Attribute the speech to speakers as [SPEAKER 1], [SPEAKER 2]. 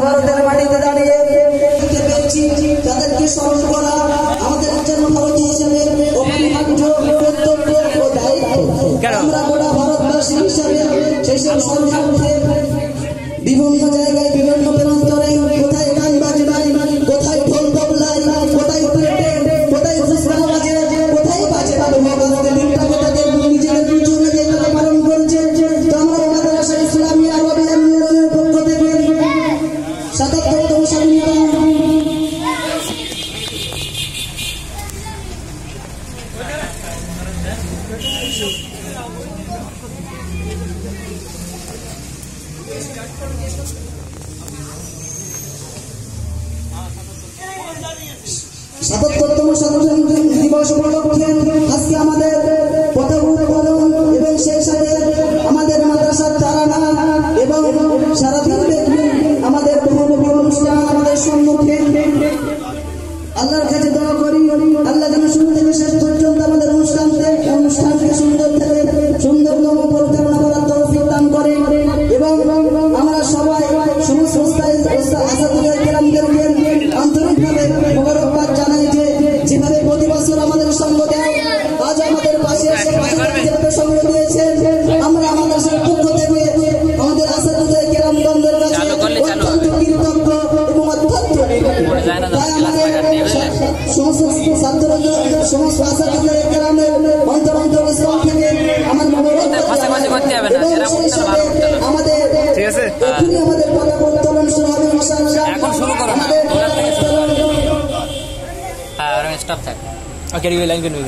[SPEAKER 1] ভারতের মাটিতে দাঁড়িয়ে পেয়েছি তাদেরকে স্মরণ করা আমাদের জন্য ভারতীয় হিসেবে অপরিহার্য কর্তব্য ও দায়িত্ব। আমরা গোটা ভারতবাসী হিসাবে সেই সব সংগ্রামে বিভিন্ন জায়গায় বিভিন্ন প্রান্তরে কোথায় গান বাজনায়, কোথায় ঢোল তবলায়, কোথায় কোথায় ফুসকানা বাজে, কোথায় বাজে দিনটা তাদের নিজেদের পিছনে যে তারা পালন করছে। তো আমরা মাদ্রাসা ইসলামিয়া রবিউলের পক্ষ থেকে ৭৭তম স্বাধীনতা স্বাধীনতা দিবস উপলক্ষে আজকে আমাদের পতাকা উত্তোলন এবং সেই সাথে আমাদের মাদ্রাসার তারানা এবং সারাদিন আমাদের বহুমুখী অনুষ্ঠান আমাদের সম্মুখে। আল্লাহর কাছে দোয়া করি আল্লাহ যেন শুরু থেকে শেষ পর্যন্ত আমাদের অনুষ্ঠানকে সুন্দরতম পরিচালনা করার তৌফিক দান করে এবং আমরা সবাই সমস্ত আসাদুল্লাহদেরকে আন্তরিকভাবে মোবারকবাদ জানাই যে যেভাবে প্রতি বছর আমাদের সঙ্গ দেয় আজ আমাদের পাশে যেভাবে সঙ্গ দিয়েছে আমরা আমাদের পক্ষ থেকে আমাদের আসাদুল্লাহ কেরামগণদের কাছে অত্যন্ত কৃতজ্ঞ এবং অত্যন্ত সমস্ত ছাত্রদের সমস্ত আসাদুল্লাহ কেরামের অন্তর স্থল থেকে আমার আমাদের এখনই আমাদের পতাকা উত্তোলন শুরু হবে
[SPEAKER 2] এখন শুরু করো না হ্যাঁ স্টপ থাক ওকে রিভিউ লাইন করুন